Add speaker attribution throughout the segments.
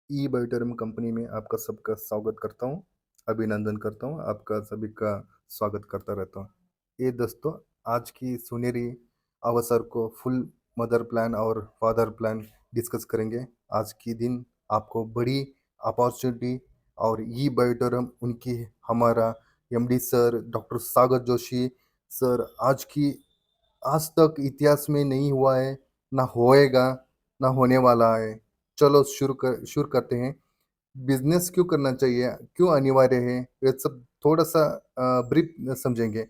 Speaker 1: ई बायोटेरम company में आपका सबका स्वागत करता हूँ, अभिनंदन करता हूँ, आपका सभी का स्वागत करता रहता हूँ। ये दोस्तों, आज की सुनहरी अवसर को फुल मदर प्लान और फादर प्लान डिस्कस करेंगे। आज की दिन आपको बड़ी अपॉर्चुनिटी और ई बायोटेरम उनकी हमारा एमडी सर डॉक्टर सागर जोशी सर आज तक इतिहास में नहीं हुआ है, ना होएगा, ना होने वाला है। चलो शुरू करते हैं। बिज़नेस क्यों करना चाहिए? क्यों अनिवार्य है? ये सब थोड़ा-सा ब्रीफ समझेंगे।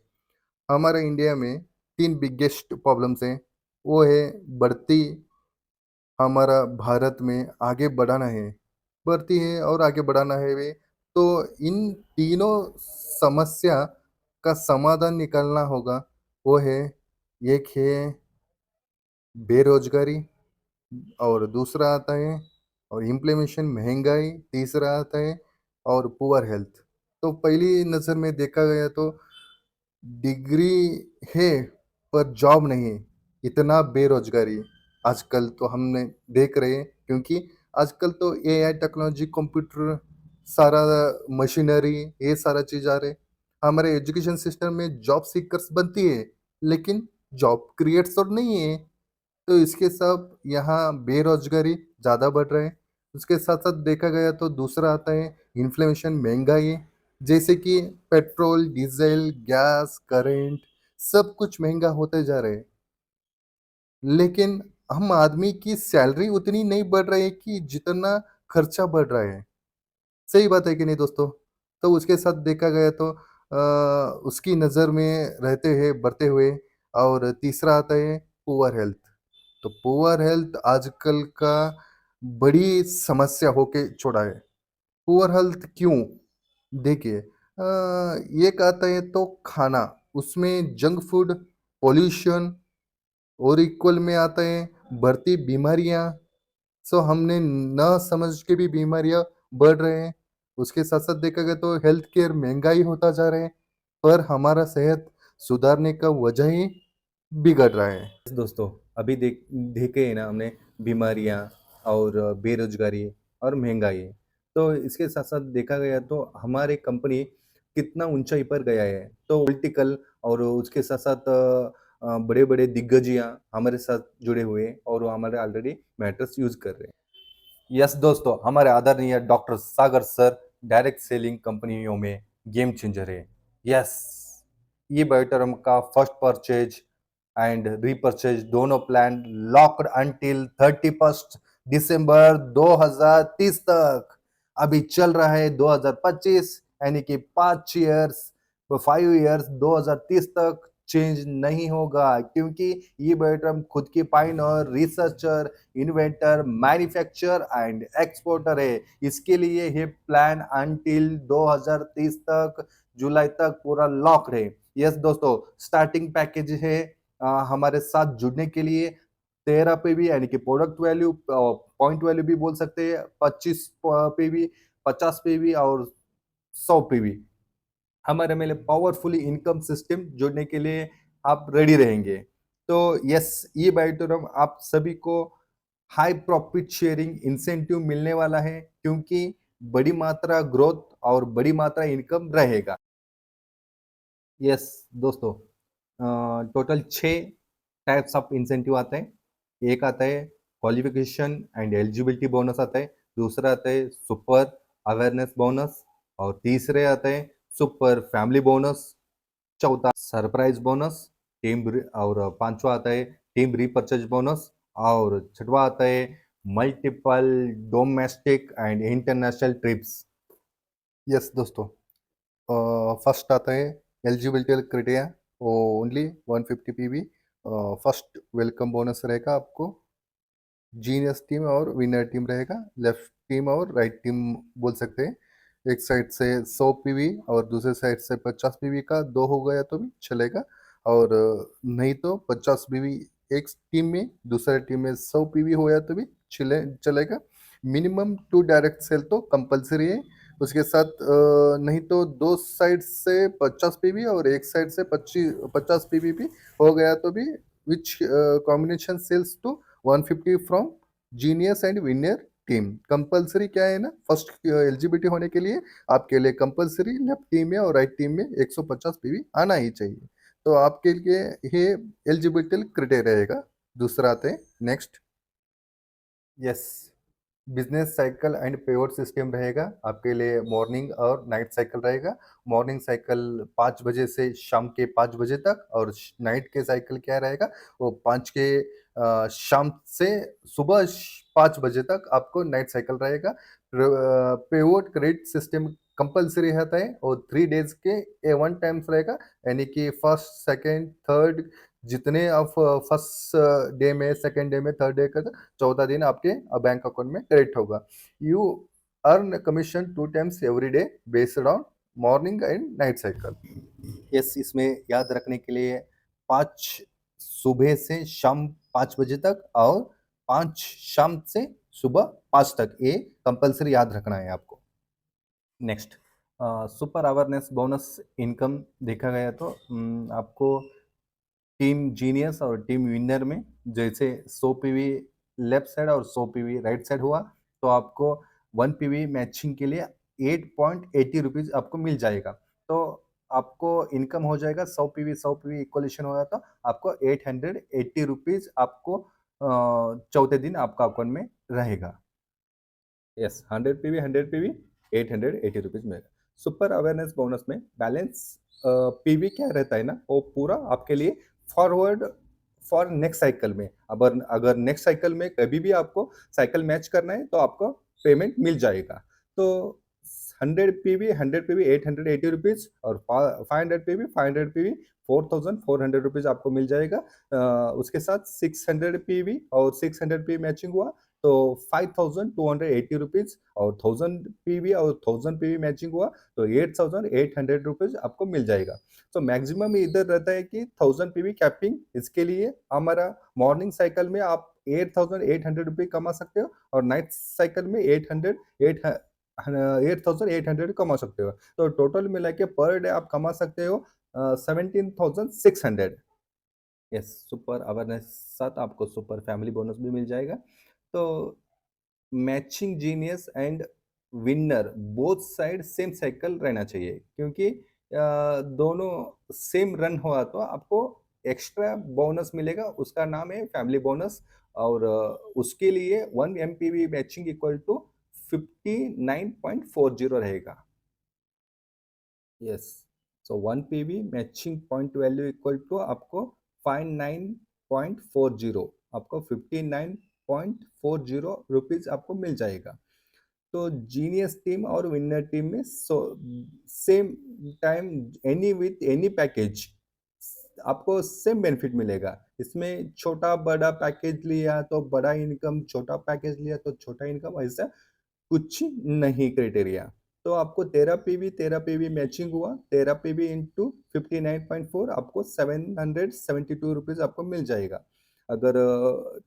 Speaker 1: हमारे इंडिया में 3 बिगेस्ट प्रॉब्लम्स हैं। वो है बढ़ती हमारा भारत में आगे बढ़ाना है, बढ़ती है और आगे बढ़ाना है वे, तो इन तीनों समस्या का समाधान निकालना होगा। वो है, एक है बेरोज़गारी और दूसरा आता है और इम्प्लीमेंटेशन महँगाई, तीसरा आता है और पुअर हेल्थ। तो पहली नज़र में देखा गया तो डिग्री है पर जॉब नहीं, इतना बेरोज़गारी आजकल तो हमने देख रहे हैं, क्योंकि आजकल तो एआई टेक्नोलॉजी, कंप्यूटर, सारा मशीनरी, ये सारा चीज़ आ रहे। हमारे एजुकेशन सिस्टम में जॉब सीकर्स बनती है, लेकिन जॉब क्रिएट्स तो नहीं है। तो इसके सब यहाँ बेरोज़गारी ज़्यादा बढ़ रहा है। उसके साथ-साथ देखा गया तो दूसरा आता है इन्फ्लेशन, महँगाई, जैसे कि पेट्रोल, डीज़ल, गैस, करंट सब कुछ महँगा होते जा रहे हैं। लेकिन हम आदमी की सैलरी उतनी नहीं बढ़ रही है कि जितना खर्चा बढ़ रहा है। सही बात है कि नहीं दोस्तों? तो उसके साथ देखा गया तो उसकी नज़र में रहते हुए बढ़ते हुए और तीसरा आता है पुअर हेल्थ। तो पुअर हेल्थ आजकल का बड़ी समस्या होके छोड़ा है। पुअर हेल्थ क्यों? देखिए, एक आता है तो खाना, उसमें जंक फूड, पॉल्यूशन और इक्वल में आता है बढ़ती बीमारियाँ। सो हमने ना समझ के भी बीमारियाँ बढ़ रहे हैं। उसके साथ-साथ देखा गया तो हेल्थ केयर महँगाई होता जा रहा है, पर हमारा सेहत सुधारने का वजह ही बिगड़ रहा है।
Speaker 2: दोस्तों, अभी देखे हैं ना हमने बीमारियाँ और बेरोजगारी और महंगाई। तो इसके साथ-साथ देखा गया तो हमारी कंपनी कितना ऊँचाई पर गया है। तो पॉलिटिकल और उसके साथ-साथ बड़े-बड़े दिग्गजियाँ हमारे साथ जुड़े हुए हैं और वो हमारे ऑलरेडी मैटर्स यूज़ कर रहे हैं। यस दोस्तों, हमारे आदरणीय डॉक्टर सागर सर डायरेक्ट सेलिंग कंपनियों में गेम चेंजर है। यस, ये बायोटेरम का फर्स्ट परचेज एंड रीपरचेज दोनों प्लान लॉक्ड अंटिल 31st दिसंबर 2030 तक। अभी चल रहा है 2025, यानी कि 5 ईयर्स, 5 ईयर्स 2030 तक चेंज नहीं होगा, क्योंकि ये बायोटेरम खुद की पाइन और researcher, inventor, manufacturer and exporter है। इसके लिए ये प्लान अंटिल 2030 तक, जुलाई तक पूरा लॉक्ड है। यस दोस्तों, स्टार्टिंग पैकेज है हमारे साथ जुड़ने के लिए 13 पे भी, यानी कि प्रोडक्ट वैल्यू, पॉइंट वैल्यू भी बोल सकते हैं, 25 पे भी, 50 पे भी और 100 पे भी। हमारे में पावरफुली इनकम सिस्टम जोड़ने के लिए आप रेडी रहेंगे। तो यस, ये बायोटेरम आप सभी को हाई प्रॉफिट शेयरिंग इंसेंटिव मिलने वाला है, क्योंकि बड़ी मात्रा ग्रोथ और बड़ी मात्रा इनकम रहेगा। यस दोस्तों, टोटल 6 टाइप्स ऑफ इंसेंटिव आते हैं। एक आता है क्वालिफिकेशन एंड एलिजिबिलिटी बोनस आता है, दूसरा आता है सुपर अवेयरनेस बोनस और तीसरे आता है सुपर फैमिली बोनस, चौथा सरप्राइज बोनस, और पांचवा आता है टीम रीपर्चेज बोनस और छठवा आता है multiple domestic and international trips.
Speaker 1: Yes दोस्तों, फर्स्ट आता है eligibility criteria, only 150 PV. First welcome bonus रहेगा आपको। जीनियस टीम और विनर टीम रहेगा, लेफ्ट टीम और राइट टीम बोल सकते हैं। एक साइड से 100 पीवी और दूसरे साइड से 50 पीवी का दो हो गया तो भी चलेगा, और नहीं तो 50 पीवी एक टीम में, दूसरे टीम में 100 पीवी होया तो भी चलेगा। मिनिमम 2 डायरेक्ट सेल तो कंपलसरी है। उसके साथ नहीं तो दो साइड से 50 पीवी और एक साइड से 50 पीवी भी हो गया तो भी, which combination sales to 150 from Genius and Winner team compulsory क्या है ना, फर्स्ट एलिजिबिलिटी होने के लिए आपके लिए कंपलसरी लेफ्ट टीम में और राइट टीम में 150 पीवी आना ही चाहिए। तो आपके लिए ये एलिजिबिलिटी क्राइटेरिया रहेगा। दूसरा आते हैं next. Yes, business cycle and power system रहेगा आपके लिए। मॉर्निंग और नाइट साइकिल रहेगा। मॉर्निंग साइकिल 5 बजे से शाम के 5 बजे तक, और नाइट के साइकिल क्या रहेगा, वो 5 के शाम से सुबह 5 बजे तक आपको नाइट साइकिल रहेगा। पेवोट क्रेडिट सिस्टम कंपलसरी रहता है और 3 डेज के वन टाइम्स रहेगा, यानी कि फर्स्ट सेकेंड थर्ड, जितने आप फर्स्ट डे में, सेकेंड डे में, थर्ड डे का 14 दिन आपके बैंक अकाउंट में क्रेडिट होगा। You earn commission 2 times every day based on morning and night cycle. Yes, इसमें याद रखने के लिए 5 सुबह से शाम 5 बजे तक और 5 शाम से सुबह 5 तक, ये कंपलसरी याद रखना है आपको। Next, super awareness bonus income देखा गया तो आपको टीम जीनियस और टीम विनर में जैसे 100 पीवी लेफ्ट साइड और 100 पीवी राइट साइड हुआ, तो आपको 1 पीवी मैचिंग के लिए 8.80 रुपीज आपको मिल जाएगा। तो आपको इनकम हो जाएगा 100 पीवी इक्वलेशन होगा तो आपको 880 रुपीज आपको चौथे दिन आपका अकाउंट में रहेगा। यस, 100 पीवी 880 रुपीज में। सुपर अवेयरनेस बोनस में बैलेंस पीवी क्या रहता है ना, वो पूरा आपके लिए फॉरवर्ड फॉर नेक्स्ट साइकिल में। अगर अगर नेक्स्ट साइकिल में कभी भी आपको साइकिल मैच करना है तो आपको पेमेंट मिल जाएगा। तो 100 पीवी 880 रुपीज, और 500 पीवी 4400 रुपीज आपको मिल जाएगा। उसके साथ 600 पीवी और 600 पीवी मैचिंग हुआ तो 5280 रुपीज, और 1000 पीवी और 1000 पीवी मैचिंग हुआ तो 8800 रुपीज आपको मिल जाएगा। तो मैक्सिमम इधर रहता है कि 1000 पीवी कैपिंग, इसके लिए हमारा मॉर्निंग साइकिल में आप 8800 रुपये कमा सकते हो, और नाइट साइकिल में 8800 कमा सकते हो। तो टोटल मिला के पर डे आप कमा सकते हो 17,600। यस, सुपर अवेयरनेस साथ आपको सुपर फैमिली बोनस भी मिल जाएगा। तो matching genius and winner both side same cycle रहना चाहिए, क्योंकि दोनों सेम रन हुआ तो आपको एक्स्ट्रा बोनस मिलेगा, उसका नाम है फैमिली बोनस। और उसके लिए 1 MPV मैचिंग इक्वल टू 59.40 रहेगा। Yes, so 1 PV matching point value equal to आपको 59.40, आपको 59.40 रुपीज आपको मिल जाएगा। तो जीनियस टीम और विनर टीम में same time any with any package आपको सेम बेनिफिट मिलेगा। इसमें छोटा बड़ा पैकेज लिया तो बड़ा इनकम, छोटा पैकेज लिया तो छोटा इनकम, ऐसा कुछ नहीं क्राइटेरिया। तो आपको 13 पीवी मैचिंग हुआ, 13 पीवी इंटू 59.4 आपको 772 रुपीज आपको मिल जाएगा। अगर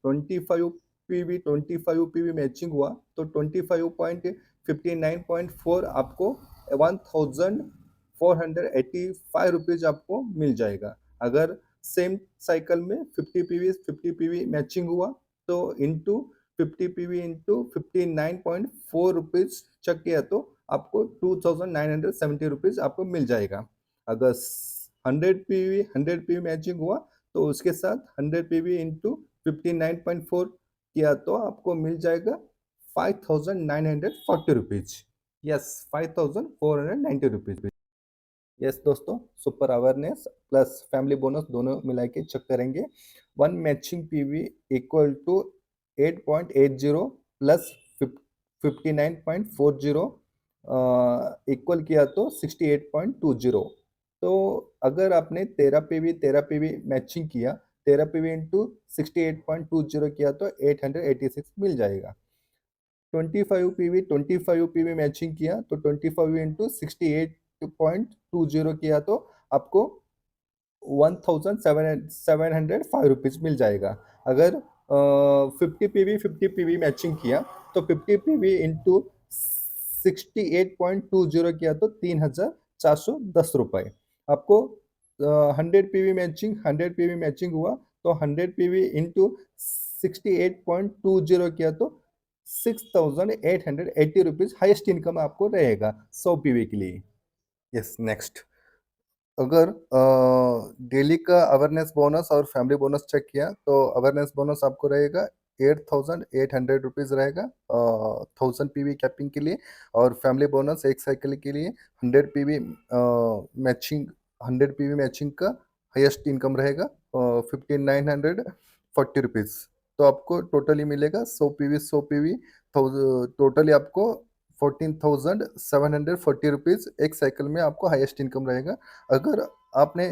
Speaker 1: 25 पीवी मैचिंग हुआ तो 25.59.4 आपको 1485 रुपीज आपको मिल जाएगा। अगर सेम साइकिल में 50 पीवी मैचिंग हुआ तो into 50 PV into 59.4 rupees check किया तो आपको 2970 रुपीज आपको मिल जाएगा। अगर 100 पीवी मैचिंग हुआ तो उसके साथ 100 पीवी इंटू 59.4 किया तो आपको मिल जाएगा 5940 रुपीज। Yes, 5490 rupees. यस दोस्तों, super awareness plus family bonus दोनों मिला के चेक करेंगे। 1 matching PV equal to 8.80 plus 59.40 equal किया तो 68.20। तो अगर आपने 13 पीवी मैचिंग किया, 13 पीवी इंटू 68.20 किया तो 886 मिल जाएगा। 25 पीवी मैचिंग किया तो 25 इंटू 68.20 किया तो आपको 1705 रुपीज मिल जाएगा। अगर 50 पीवी मैचिंग किया तो 50 पीवी इंटू 68.20 किया तो 3410 रुपए आपको। 100 पीवी मैचिंग हुआ तो 100 पीवी इंटू 68.20 किया तो
Speaker 2: ₹6,880 हाईएस्ट इनकम आपको रहेगा 100 पीवी के लिए। Yes, next. अगर डेली का अवेयरनेस बोनस और फैमिली बोनस चेक किया तो अवेयरनेस बोनस आपको रहेगा ₹8,800 रहेगा 1000 पीवी कैपिंग के लिए, और फैमिली बोनस एक साइकिल के लिए 100 पीवी मैचिंग 100 पीवी मैचिंग का हाईएस्ट इनकम रहेगा 15,940 रुपीज़। तो आपको टोटली मिलेगा 100 पीवी टोटली आपको 14,740 रुपीज़ एक साइकिल में आपको हाईएस्ट इनकम रहेगा। अगर आपने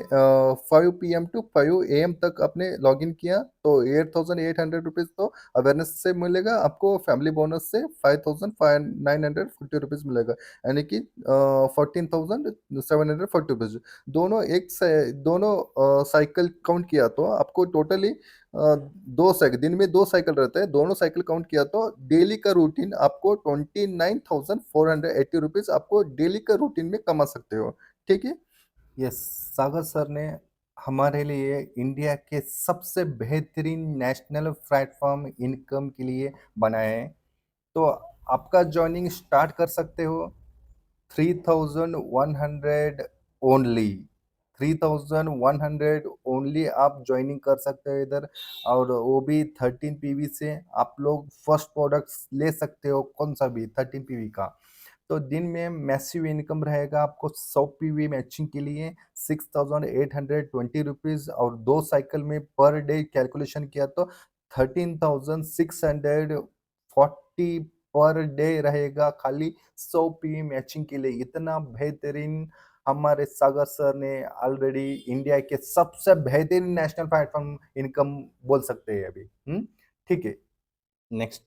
Speaker 2: 5 पीएम टू 5 एएम तक आपने लॉगिन किया तो 8,800 रुपीज़ तो अवेयरनेस से मिलेगा, आपको फैमिली बोनस से 5,940 मिलेगा, यानी कि 14,740 रुपीज़। दोनों साइकिल काउंट किया तो आपको टोटली 2 साइकिल दिन में 2 साइकिल रहता है, दोनों साइकिल काउंट किया तो डेली का रूटीन आपको 29,480 रुपीज़ आपको डेली का रूटीन में कमा सकते हो। ठीक है? यस, सागर सर ने हमारे लिए इंडिया के सबसे बेहतरीन नेशनल प्लेटफ़ॉर्म इनकम के लिए बनाए हैं। तो आपका जॉइनिंग स्टार्ट कर सकते हो 3,100 ओनली। 3,100 ओनली आप जॉइनिंग कर सकते हो इधर, और वो भी 13 पीवी से आप लोग फर्स्ट प्रोडक्ट्स ले सकते हो, कौन-सा भी 13 पीवी का। तो दिन में मैसिव इनकम रहेगा आपको 100 पीवी मैचिंग के लिए 6,820 रुपीज़, और 2 साइकिल में पर डे कैलकुलेशन किया तो 13,640 पर डे रहेगा खाली 100 पीवी मैचिंग के लिए। इतना बेहतरीन हमारे सागर सर ने ऑलरेडी इंडिया के सबसे बेहतरीन नेशनल प्लेटफ़ॉर्म इनकम बोल सकते हैं अभी। ठीक है। Next,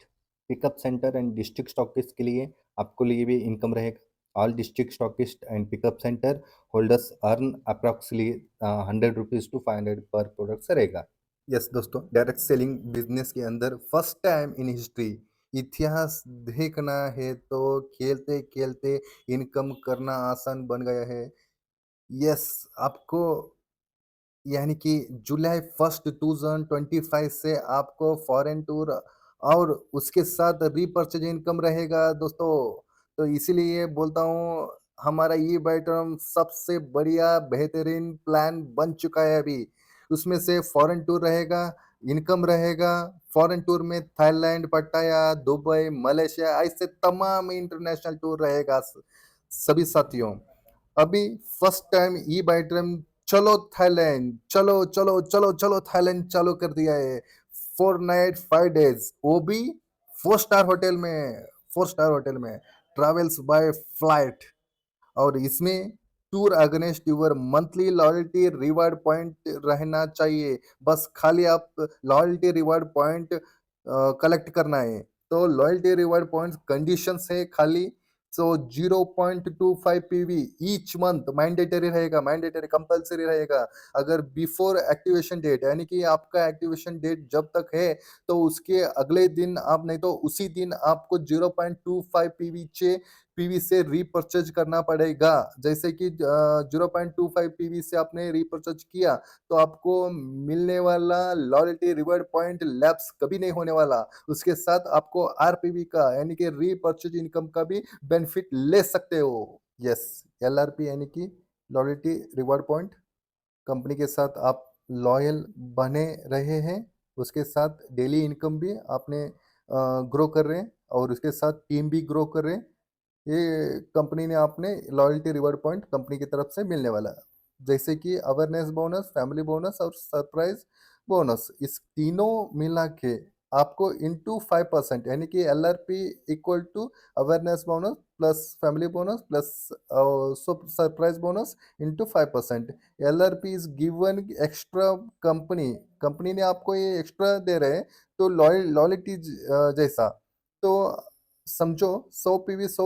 Speaker 2: pickup centre and district stockist के लिए आपको लिए भी इनकम रहेगा। All district stockist and pickup centre holders earn approximately 100 rupees to 500 पर प्रोडक्ट्स रहेगा। यस दोस्तों, डायरेक्ट सेलिंग बिजनेस के अंदर फर्स्ट टाइम इन हिस्ट्री इतिहास देखना है तो खेलते खेलते इनकम करना आसान बन गया है। यस, आपको यानी कि जुलाई 1 2025 से आपको फॉरेन टूर और उसके साथ रीपर्चेज इनकम रहेगा दोस्तों। तो इसीलिए बोलता हूँ, हमारा ई बाई टर्म सबसे बढ़िया बेहतरीन प्लान बन चुका है अभी। उसमें से फॉरेन टूर रहेगा, इनकम रहेगा। फॉरेन टूर में थाईलैंड, पट्टाया, दुबई, मलेशिया ऐसे तमाम इंटरनेशनल टूर रहेगा सभी साथियों। अभी first time E by term चलो थाईलैंड, चलो, चलो, चलो, चलो थाईलैंड चालू कर दिया है। 4 नाइट 5 डेज़, वो भी 4 स्टार होटल में, 4 स्टार होटल में, ट्रैवल्स बाय फ्लाइट। और इसमें tour against your monthly loyalty reward point रहना चाहिए। बस खाली आप लॉयल्टी रिवार्ड पॉइंट कलेक्ट करना है। तो लॉयल्टी रिवार्ड पॉइंट्स कंडीशंस है खाली, सो 0.25 पीवी ईच मंथ मैंडेटरी रहेगा, मैंडेटरी कंपल्सरी रहेगा। अगर बिफोर एक्टिवेशन डेट, यानी कि आपका एक्टिवेशन डेट जब तक है तो उसके अगले दिन आप, नहीं तो उसी दिन आपको 0.25 पीवी से रीपर्चेज करना पड़ेगा। जैसे कि 0.25 पीवी से आपने रीपर्चेज किया तो आपको मिलने वाला लॉयल्टी रिवॉर्ड पॉइंट लैप्स कभी नहीं होने वाला। उसके साथ आपको आरपीवी का, यानी कि रीपर्चेज इनकम का भी बेनिफिट ले सकते हो। यस, एलआरपी यानी कि लॉयल्टी रिवॉर्ड पॉइंट। कंपनी के साथ आप लॉयल बने रहे हैं, उसके साथ डेली इनकम भी आपने ग्रो कर रहे हैं, और उसके साथ टीम भी ग्रो कर रहे हैं। ये कंपनी ने आपने लॉयल्टी रिवॉर्ड पॉइंट कंपनी की तरफ से मिलने वाला है। जैसे कि अवेयरनेस बोनस, फैमिली बोनस और सरप्राइज बोनस, इस तीनों मिला के आपको इंटू 5%, यानी कि LRP equal to awareness bonus plus family bonus plus surprise bonus into 5%। LRP is given extra, company company ने आपको ये एक्स्ट्रा दे रहे हैं, तो लॉयल्टी जैसा। तो समझो 100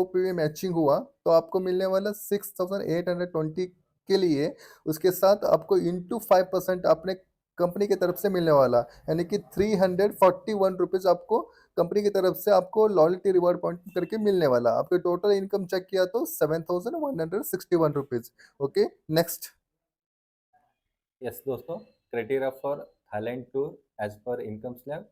Speaker 2: पीवी मैचिंग हुआ तो आपको मिलने वाला 6,820 के लिए, उसके साथ आपको इंटू 5% अपने कंपनी की तरफ से मिलने वाला, यानी कि 341 रुपीज़ आपको कंपनी की तरफ से आपको लॉयल्टी रिवॉर्ड पॉइंट करके मिलने वाला। आपके टोटल इनकम चेक किया तो 7,161 रुपीज़। Okay, next. यस दोस्तों, criteria for Thailand tour as per income slab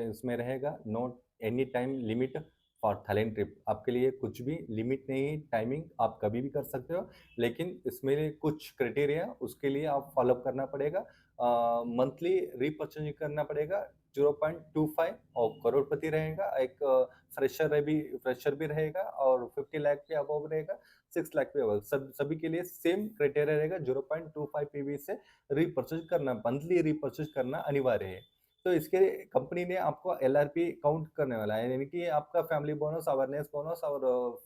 Speaker 2: उसमें रहेगा। Not any time limit for Thailand trip. आपके लिए कुछ भी लिमिट नहीं है, टाइमिंग आप कभी भी कर सकते हो, लेकिन इसमें कुछ क्राइटेरिया उसके लिए आप फॉलो करना पड़ेगा। मंथली रीपर्चेज़िंग करना पड़ेगा 0.25 और करोड़पति रहेगा, एक फ्रेशर भी रहेगा और 50 लाख के अबव रहेगा, 6 लाख पे अबव, सभी के लिए सेम क्राइटेरिया रहेगा। 0.25 पीवी से रीपर्चेज़ करना, मंथली रीपर्चेज़ करना अनिवार्य है। तो इसके कंपनी ने आपको एलआरपी काउंट करने वाला है, यानी कि आपका फैमिली बोनस, अवेयरनेस बोनस और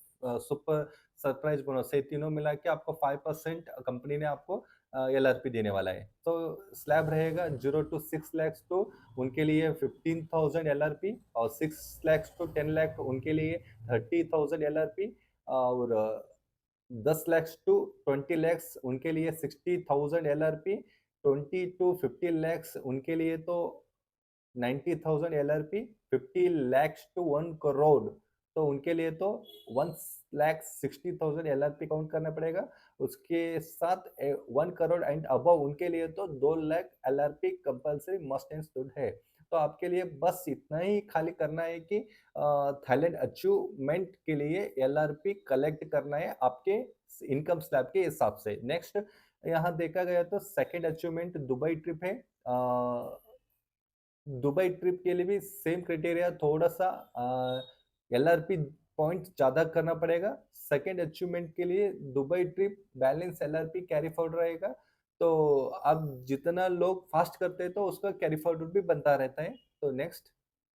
Speaker 2: सुपर सरप्राइज़ बोनस, ये तीनों मिला के आपको 5% कंपनी ने आपको एलआरपी देने वाला है। तो स्लैब रहेगा 0 टू 6 लैक्स, तो उनके लिए 15,000 एलआरपी और 6 लैक्स टू 10 लाख उनके लिए 30,000 एलआरपी और 10 लैक्स टू 20 लैक्स उनके लिए 60,000 एलआरपी, 20 टू 50 लैक्स उनके लिए तो 90,000 एलआरपी, 50 lakhs to 1 करोड़, तो उनके लिए तो 1 लाख 60,000 एलआरपी काउंट करना पड़ेगा। उसके साथ 1 करोड़ एंड अबव उनके लिए तो 2 lakh LRP compulsory must and should है। तो आपके लिए बस इतना ही खाली करना है कि थाईलैंड अचीवमेंट के लिए एलआरपी कलेक्ट करना है आपके इनकम स्लैब के हिसाब से। नेक्स्ट यहाँ देखा गया तो सेकंड अचीवमेंट दुबई ट्रिप है। दुबई ट्रिप के लिए भी सेम क्राइटेरिया, थोड़ा-सा एलआरपी पॉइंट ज़्यादा करना पड़ेगा। सेकंड अचीवमेंट के लिए Dubai trip balance LRP carry forward रहेगा। तो आप जितना लोग फास्ट करते हैं तो उसका कैरी फॉरवर्ड भी बनता रहता है। तो नेक्स्ट,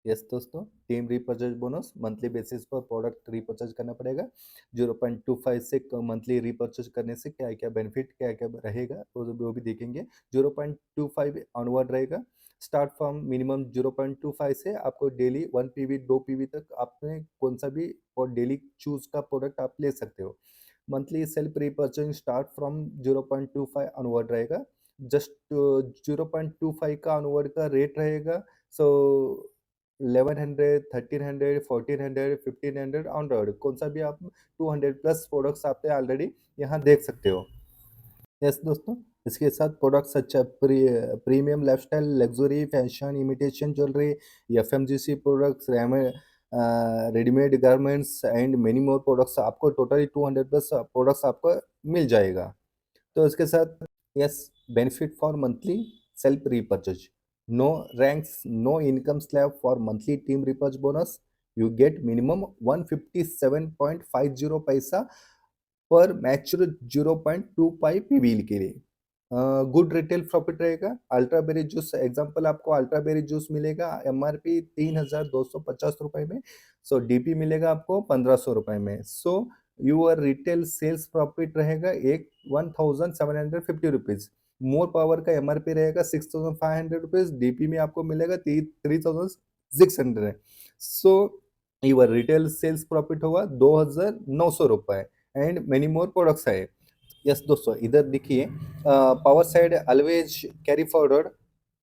Speaker 2: यस दोस्तों, team repurchase bonus monthly basis पर प्रोडक्ट रीपर्चेज करना पड़ेगा। 0.25 से मंथली रीपर्चेज करने से क्या-क्या बेनिफिट क्या-क्या रहेगा वो भी देखेंगे। 0.25 ऑनवर्ड रहेगा। स्टार्ट फ्रॉम मिनिमम 0.25 से आपको डेली 1 पीवी 2 पीवी तक आपने कौन सा भी और डेली चूज का प्रोडक्ट आप ले सकते हो। Monthly self repurchasing start from 0.25 onward रहेगा। जस्ट 0.25 का ऑनवर्ड का रेट रहेगा। सो 1100, 1300, 1400, 1500 ऑनवर्ड कौन सा भी आप 200 प्लस प्रोडक्ट्स आपने ऑलरेडी यहाँ देख सकते हो। यस दोस्तों, इसके साथ प्रोडक्ट्स अच्छा premium lifestyle, luxury, fashion, imitation jewellery, FMGC products, readymade garments and many more products आपको टोटली 200 प्लस प्रोडक्ट्स आपको मिल जाएगा। तो इसके साथ yes, benefit for monthly self repurchase, no ranks, no income slab for monthly team repurchase bonus, you get minimum 157.50 पैसा per mature 0.25 PV के लिए। गुड रिटेल प्रॉफिट रहेगा। अल्ट्रा बेरी जूस एग्जांपल, आपको अल्ट्रा बेरी जूस मिलेगा MRP 3,250 रुपए में, सो DP मिलेगा आपको 1,500 रुपए में। So your retail sales profit रहेगा एक 1,750 रुपीज। मोर पावर का एमआरपी रहेगा 6,500 रुपीज, डीपी में आपको मिलेगा 3,600। So your retail sales profit होगा 2,900 रुपए एंड मेनी मोर प्रोडक्ट्स है। यस दोस्तों, इधर देखिए, power side always carry forward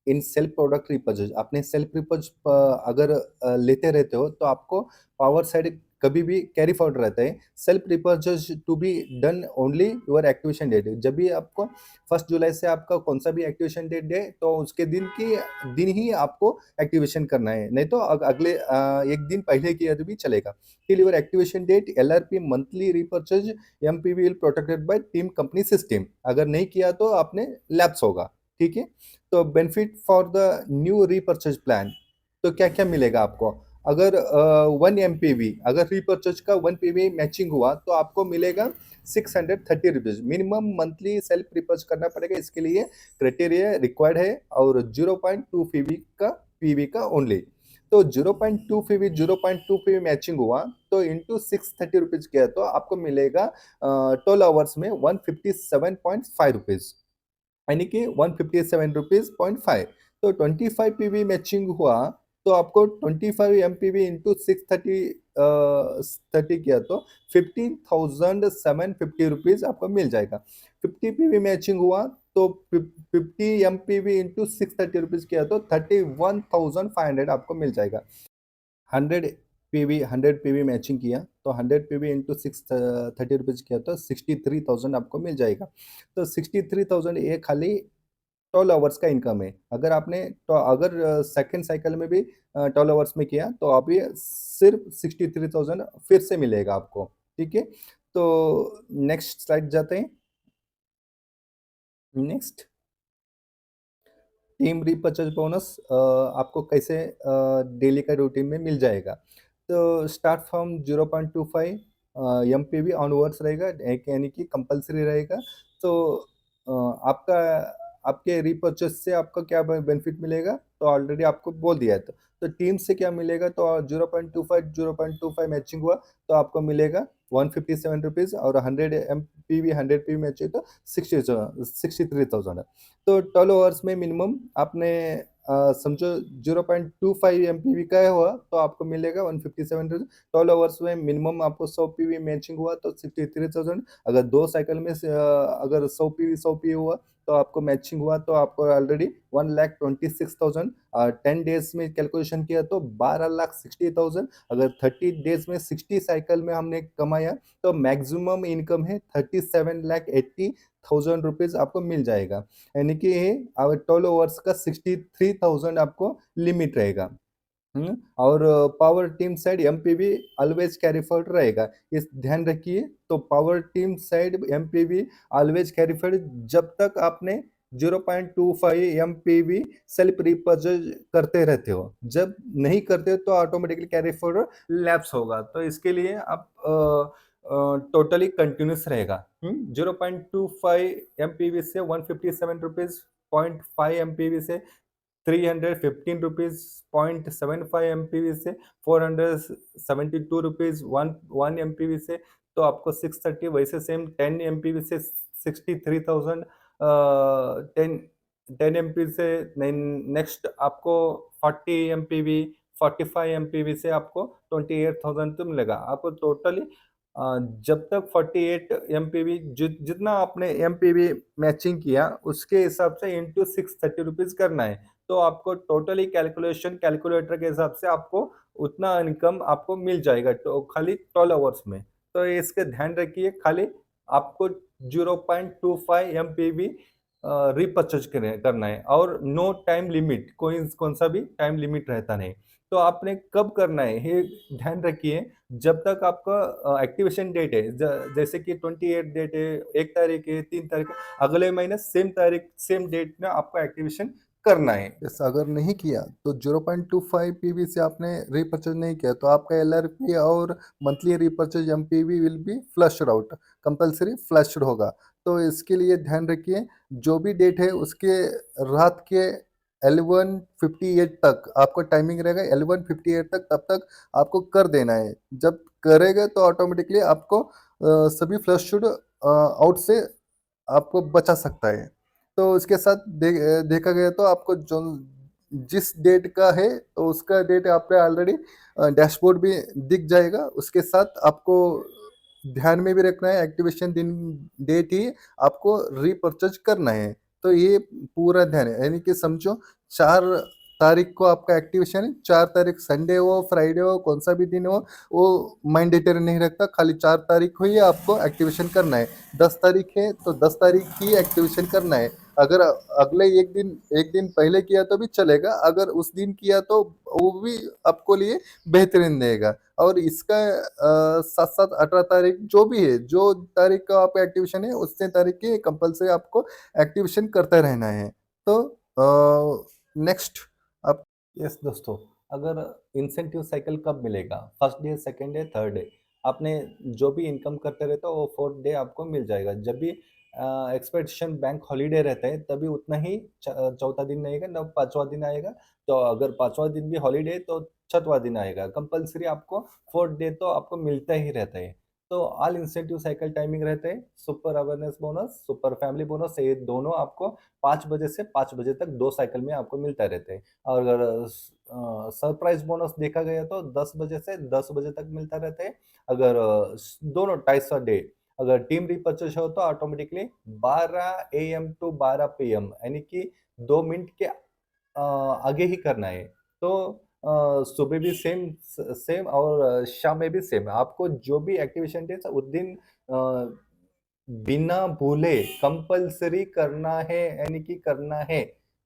Speaker 2: in self product repurchase. आपने सेल्फ रिपर्च अगर लेते रहते हो तो आपको पावर साइड कभी भी कैरी फॉरवर्ड रहता है। Self repurchase to be done only your activation date. जब भी आपको 1 जुलाई से आपका कौन सा भी एक्टिवेशन डेट है तो उसके दिन ही आपको एक्टिवेशन करना है, नहीं तो अगले एक दिन पहले किया तो भी चलेगा। Till your activation date LRP monthly repurchase MPV will protected by team company system. अगर नहीं किया तो आपने लैप्स होगा, ठीक है। तो benefit for the new repurchase plan, तो क्या क्या मिलेगा आपको। अगर 1 MPV अगर रीपर्चेज का 1 PV मैचिंग हुआ तो आपको मिलेगा 630 रुपीज। मिनिमम मंथली सेल्फ रिपर्च करना पड़ेगा, इसके लिए क्राइटेरिया रिक्वायर्ड है और 0.2 पीवी का ओनली। तो 0.2 पीवी मैचिंग हुआ तो इंटू 630 रुपीज किया तो आपको मिलेगा 12 आवर्स में 157.5 रुपीज, यानी कि 157 रुपीज 0.5। तो 25 पीवी मैचिंग हुआ तो आपको 25 एमपीवी इंटू 630 किया तो 15,750 रुपीज आपको मिल जाएगा। 50 पीवी मैचिंग हुआ तो 50 एमपीवी इंटू 630 रुपीज किया तो 31,500 आपको मिल जाएगा। 100 पीवी मैचिंग किया तो 100 पीवी इंटू 630 रुपीज किया तो 63,000 आपको मिल जाएगा। तो 63,000 ये खाली 12 आवर्स का इनकम है। अगर आपने तो अगर सेकंड साइकिल में भी 12 आवर्स में किया तो आप ये सिर्फ 63,000 फिर से मिलेगा आपको, ठीक है? तो नेक्स्ट स्लाइड जाते हैं। नेक्स्ट टीम रीपर्चेज बोनस आपको कैसे डेली का रूटीन में मिल जाएगा। तो स्टार्ट फ्रॉम 0.25 एमपीवी ऑनवर्ड्स रहेगा, यानी कि कंपल्सरी रहेगा। तो आपका आपके रीपर्चेज से आपका क्या बेनिफिट मिलेगा, तो ऑलरेडी आपको बोल दिया है। तो टीम से क्या मिलेगा, तो 0.25 मैचिंग हुआ तो आपको मिलेगा 157 रुपीज़, और 100 एमपीवी 100 पीवी मैच हुई तो 63,000। तो 12 आवर्स में मिनिमम आपने समझो 0.25 एमपीवी का हुआ तो आपको मिलेगा 157। 12 आवर्स में मिनिमम आपको 100 पीवी मैचिंग हुआ तो 63,000। अगर 2 साइकिल में अगर 100 पीवी हुआ तो आपको मैचिंग हुआ तो आपको ऑलरेडी 1,26,000। 10 डेज में कैलकुलेशन किया तो 12,60,000। अगर 30 डेज में 60 साइकिल में हमने कमाया तो मैक्सिमम इनकम है 37,80,000 रुपीज़ आपको मिल जाएगा। यानी कि 12 आवर्स का 63,000 आपको लिमिट रहेगा। और power team side MPV always carry forward रहेगा, इस ध्यान रखिए। तो power team side MPV always carry forward जब तक आपने 0.25 एमपीवी सेल्फ रिपर्चेज करते रहते हो। जब नहीं करते हो तो ऑटोमेटिकली कैरी फॉरवर्ड लैप्स होगा। तो इसके लिए आप टोटली कंटिन्यूस रहेगा। 0.25 एमपीवी से 157 रुपीज, 0.5 एमपीवी से 315 रुपीज़, 0.75 एमपीवी से 472 रुपीज़, 1 एमपीवी से तो आपको 630। वैसे सेम 10 एमपीवी से 63,000, 10 10 एमपी से नेक्स्ट आपको 40 एमपीवी, 45 एमपीवी से आपको 28,000 तो मिलेगा। आपको टोटली जब तक 48 एमपीवी जितना आपने एमपीवी मैचिंग किया उसके हिसाब से इंटू 630 रुपीज़ करना है। तो आपको टोटली कैलकुलेशन कैलकुलेटर के हिसाब से आपको उतना इनकम आपको मिल जाएगा तो खाली 12 आवर्स में। तो ये इसके ध्यान रखिए, खाली आपको 0.25 एमपीवी रीपर्चेज करना है, और नो टाइम लिमिट, कोई कौन सा भी टाइम लिमिट रहता नहीं। तो आपने कब करना है ये ध्यान रखिए। जब तक आपका एक्टिवेशन डेट है, जैसे कि 28 डेट है, 1 तारीख है, 3 तारीख है, अगले महीने सेम तारीख सेम डेट में आपको एक्टिवेशन करना है।
Speaker 1: यस, अगर नहीं किया तो 0.25 पीवी से आपने रीपर्चेज नहीं किया तो आपका एलआरपी और monthly repurchase MPV will be flushed out, compulsory flushed होगा। तो इसके लिए ध्यान रखिए, जो भी डेट है उसके रात के 11:58 तक आपको टाइमिंग रहेगा, 11:58 तक, तब तक आपको कर देना है। जब करेगा तो ऑटोमेटिकली आपको सभी फ्लश्ड आउट से आपको बचा सकता है। तो इसके साथ देखा गया तो आपको जो जिस डेट का है तो उसका डेट आपने ऑलरेडी डैशबोर्ड भी दिख जाएगा। उसके साथ आपको ध्यान में भी रखना है एक्टिवेशन दिन डेट ही आपको रीपर्चेज करना है। तो ये पूरा ध्यान है, यानी कि समझो 4 तारीख को आपका एक्टिवेशन है, 4 तारीख संडे हो, फ्राइडे हो, कौन सा भी दिन हो, वो मैंडेटरी नहीं रखता, खाली 4 तारीख को ही आपको एक्टिवेशन करना है। 10 तारीख है तो 10 तारीख ही एक्टिवेशन करना है। अगर अगले एक दिन पहले किया तो भी चलेगा, अगर उस दिन किया तो वो भी आपको लिए बेहतरीन रहेगा। और इसका साथ साथ 18 तारीख जो भी है, जो तारीख का आपका एक्टिवेशन है उतने तारीख की कंपलसरी आपको एक्टिवेशन करते रहना है। तो नेक्स्ट आप
Speaker 2: यस दोस्तों, अगर इंसेंटिव साइकिल कब मिलेगा? First day, second day, third day. आपने जो भी इनकम करते रहते हो वो फोर्थ डे आपको मिल जाएगा। जब भी एक्सपेडिशन बैंक हॉलीडे रहता है तभी उतना ही चौथा दिन आएगा, न पांचवा दिन आएगा। तो अगर पांचवा दिन भी हॉलीडे है तो छठवां दिन आएगा। कंपलसरी आपको फोर्थ डे तो आपको मिलता ही रहता है। तो ऑल इंसेंटिव साइकिल टाइमिंग रहते हैं, super awareness bonus, super family bonus, ये दोनों आपको 5 बजे से 5 बजे तक 2 साइकिल में आपको मिलता रहता है। और अगर सरप्राइज बोनस देखा गया तो 10 बजे से 10 बजे तक मिलता रहता है। अगर दोनों 2.5 डे अगर टीम रीपर्चेज हो तो ऑटोमेटिकली 12 एएम टू 12 पीएम, यानी कि 2 मिनट के आगे ही करना है। तो सुबह भी सेम सेम और शाम में भी सेम। आपको जो भी एक्टिवेशन डेज उस दिन बिना भूले कंपल्सरी करना है, यानी कि करना है।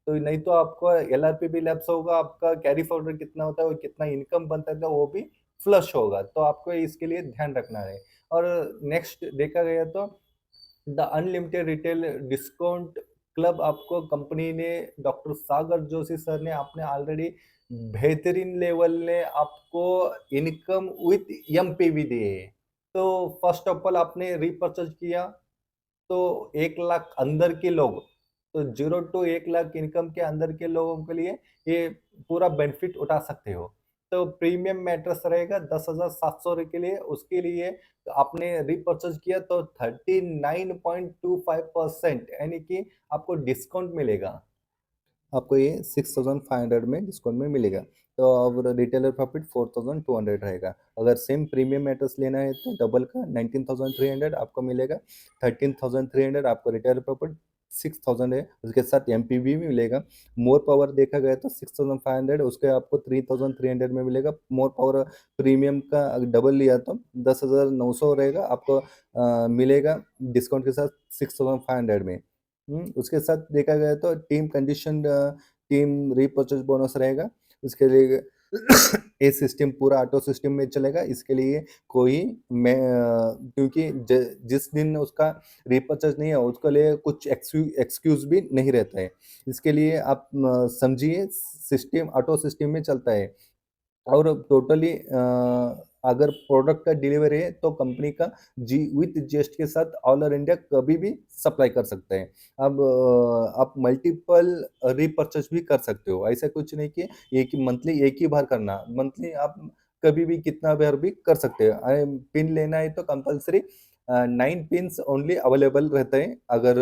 Speaker 2: तो नहीं तो आपका एलआरपी भी लैप्स होगा, आपका कैरी फॉरवर्ड कितना होता है और कितना इनकम बनता है तो वो भी फ्लश होगा। तो आपको इसके लिए ध्यान रखना है। और नेक्स्ट देखा गया तो the unlimited retail discount club आपको कंपनी ने, डॉक्टर सागर जोशी सर ने आपने ऑलरेडी बेहतरीन लेवल ने आपको इनकम विथ एमपीवी दिए। तो फर्स्ट ऑफ ऑल आपने रीपर्चेज किया तो 1 लाख अंदर के लोग, तो 0 to 1 लाख इनकम के अंदर के लोगों के लिए ये पूरा बेनिफिट उठा सकते हो। तो प्रीमियम मैट्रेस रहेगा 10,700 के लिए, उसके लिए आपने रीपर्चेज किया तो 39.25% यानी कि आपको डिस्काउंट मिलेगा। आपको ये 6500 में डिस्काउंट में मिलेगा। तो अब रिटेलर प्रॉफिट 4200 रहेगा। अगर सेम प्रीमियम मैट्रेस लेना है तो डबल का 19300 आपको मिलेगा। 13300 आपको रिटेलर प्रॉफिट 6000 है, उसके साथ एमपीवी भी मिलेगा। मोर पावर देखा गया तो 6500, उसके आपको 3300 में मिलेगा। मोर पावर प्रीमियम का डबल लिया तो 10900 रहेगा आपको, मिलेगा डिस्काउंट के साथ 6500 में। उसके साथ देखा गया तो team condition, team repurchase bonus रहेगा। उसके लिए ये सिस्टम पूरा ऑटो सिस्टम में चलेगा। इसके लिए कोई मैं क्योंकि जिस दिन उसका रीपर्चेज नहीं है उसके लिए कुछ एक्सक्यूज भी नहीं रहता है। इसके लिए आप समझिए सिस्टम ऑटो सिस्टम में चलता है। और टोटली अगर प्रोडक्ट का डिलीवरी है तो कंपनी का जी विथ जीएसटी के साथ ऑल ओवर इंडिया कभी भी सप्लाई कर सकते हैं। अब आप मल्टीपल रीपर्चेज भी कर सकते हो। ऐसा कुछ नहीं कि एक ही मंथली एक ही बार करना, मंथली आप कभी भी कितना बार भी कर सकते हो। पिन लेना है तो कंपलसरी 9 पिन्स ओनली अवेलेबल रहते हैं। अगर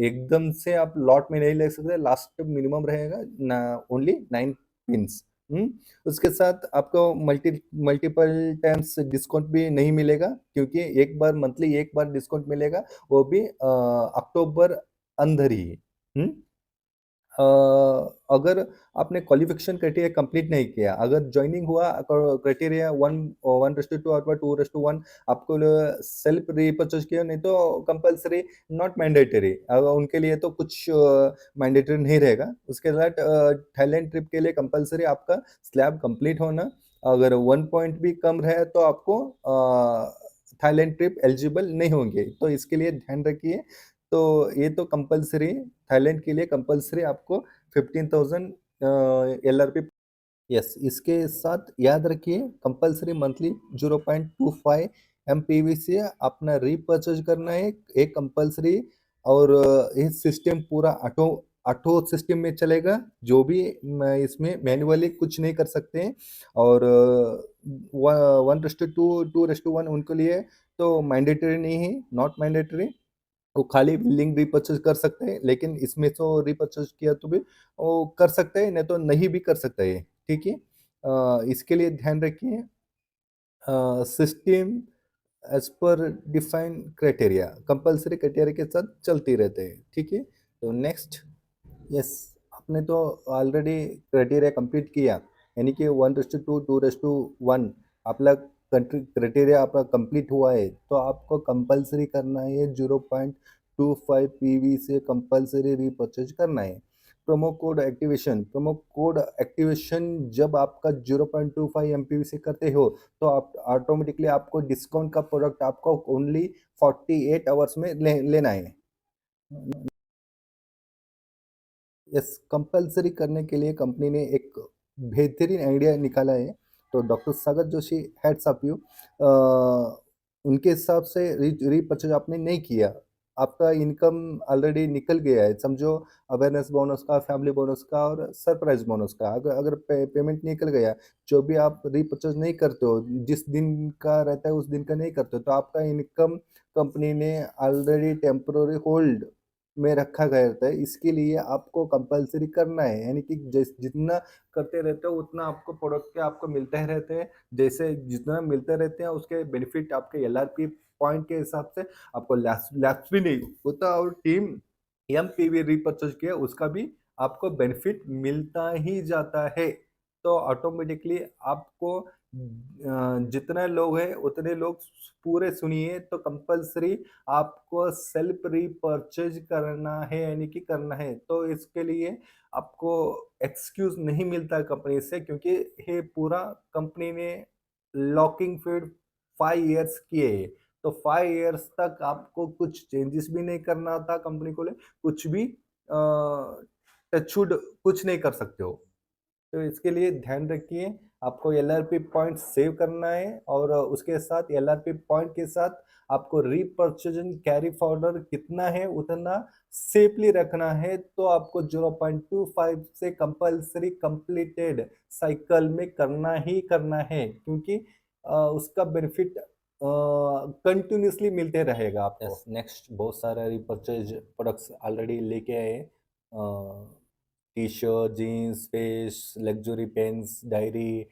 Speaker 2: एकदम से आप लॉट में नहीं ले सकते, लास्ट मिनिमम रहेगा ना, ओनली 9 पिन्स। उसके साथ आपको मल्टीपल टाइम्स डिस्काउंट भी नहीं मिलेगा, क्योंकि एक बार मंथली एक बार डिस्काउंट मिलेगा, वो भी अक्टूबर अंदर ही। हम्म अ, अगर आपने क्वालिफिकेशन क्राइटेरिया कंप्लीट नहीं किया, अगर ज्वाइनिंग हुआ क्राइटेरिया 1:2 अथवा 2:1 आपको सेल्फ रीपर्चेज किया, नहीं तो कंपलसरी नॉट मैंडेटरी, उनके लिए तो कुछ मैंडेटरी नहीं रहेगा। उसके बाद थाईलैंड ट्रिप के लिए कंपलसरी आपका स्लैब कंप्लीट होना, अगर 1 पॉइंट भी कम रहे तो आपको थाईलैंड ट्रिप एलिजिबल नहीं होंगे। तो इसके लिए ध्यान रखिए। तो ये तो कंपलसरी, थाईलैंड के लिए कंपलसरी आपको 15,000 एलआरपी। यस, इसके साथ याद रखिए कंपलसरी मंथली 0.25 एमपीवी से अपना रीपर्चेज करना है, एक कंपलसरी। और ये सिस्टम पूरा ऑटो ऑटो सिस्टम में चलेगा। जो भी इसमें मैन्युअली कुछ नहीं कर सकते हैं। और 1:2 2:1 उनके लिए तो मैंडेटरी नहीं है, नॉट मैंडेटरी। वो खाली लिंक रिपर्चेज कर सकते हैं, लेकिन इसमें तो रिपर्चेज किया तो भी वो कर सकते हैं, नहीं तो नहीं भी कर सकते हैं। ठीक है। इसके लिए ध्यान रखिए system as per define criteria, compulsory criteria के साथ चलती रहते हैं। ठीक है। तो नेक्स्ट, यस, आपने तो ऑलरेडी क्राइटेरिया कंप्लीट किया, यानी कि 1:2 2:1 आपला कंट्री क्राइटेरिया आपका कंप्लीट हुआ है, तो आपको कंपलसरी करना है 0.25 पीवी से कंपलसरी रीपर्चेज करना है। प्रोमो कोड एक्टिवेशन जब आपका 0.25 एमपीवी से करते हो तो आप ऑटोमेटिकली आपको डिस्काउंट का प्रोडक्ट आपको ओनली 48 आवर्स में लेना है। यस, कंपल्सरी करने के लिए कंपनी ने एक बेहतरीन आइडिया निकाला है। तो doctor Sagar Joshi, heads of you. उनके हिसाब से रीपर्चेज आपने नहीं किया, आपका इनकम ऑलरेडी निकल गया है, समझो अवेयरनेस बोनस का, फैमिली बोनस का और सरप्राइज बोनस का। अगर अगर पेमेंट निकल गया, जो भी आप रीपर्चेज नहीं करते हो, जिस दिन का रहता है उस दिन का नहीं करते हो, तो आपका इनकम कंपनी ने ऑलरेडी टेम्पोररी होल्ड में रखा गया रहता है। इसके लिए आपको कंपलसरी करना है, यानी कि जितना करते रहते हो उतना आपको प्रोडक्ट के आपको मिलते ही रहते हैं। जैसे जितना मिलते रहते हैं उसके बेनिफिट आपके एलआरपी पॉइंट के हिसाब से आपको लैप्स भी नहीं होता। और टीम एमपीवी रीपर्चेज किया उसका भी आपको बेनिफिट मिलता ही जाता है। तो ऑटोमेटिकली आपको जितने लोग हैं उतने लोग पूरे सुनिए तो कंपल्सरी आपको सेल्फ रीपर्चेज करना है यानी कि करना है। तो इसके लिए आपको एक्सक्यूज़ नहीं मिलता कंपनी से क्योंकि ये पूरा कंपनी ने लॉकिंग पीरियड 5 इयर्स किए हैं। तो 5 इयर्स तक आपको कुछ चेंजेस भी नहीं करना था कंपनी को ले कुछ भी टचवुड कुछ नहीं कर सकते हो। तो इसके लिए ध्यान रखिए, आपको एलआरपी पॉइंट सेव करना है और उसके साथ एलआरपी पॉइंट के साथ आपको रीपर्चेजिंग कैरी फॉरवर्ड कितना है उतना सेफली रखना है, तो आपको 0.25 से कंपल्सरी कंप्लीटेड साइकिल में करना ही करना है क्योंकि उसका बेनिफिट कंटिन्यूअसली मिलते रहेगा आपको। यस, नेक्स्ट बहुत सारा रीपर्चेज प्रोडक्ट्स ऑलरेडी लेके आए हैं। T-shirt, jeans, paste, luxury pens, diary,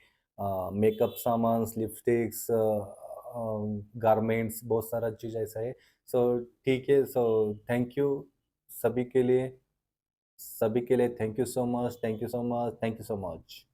Speaker 2: makeup सामान्स, लिपस्टिक्स, गारमेंट्स बहुत सारा चीज़ ऐसा है। सो ठीक है, सो थैंक यू सभी के लिए सभी के लिए thank you so much, thank you so much, thank you so much.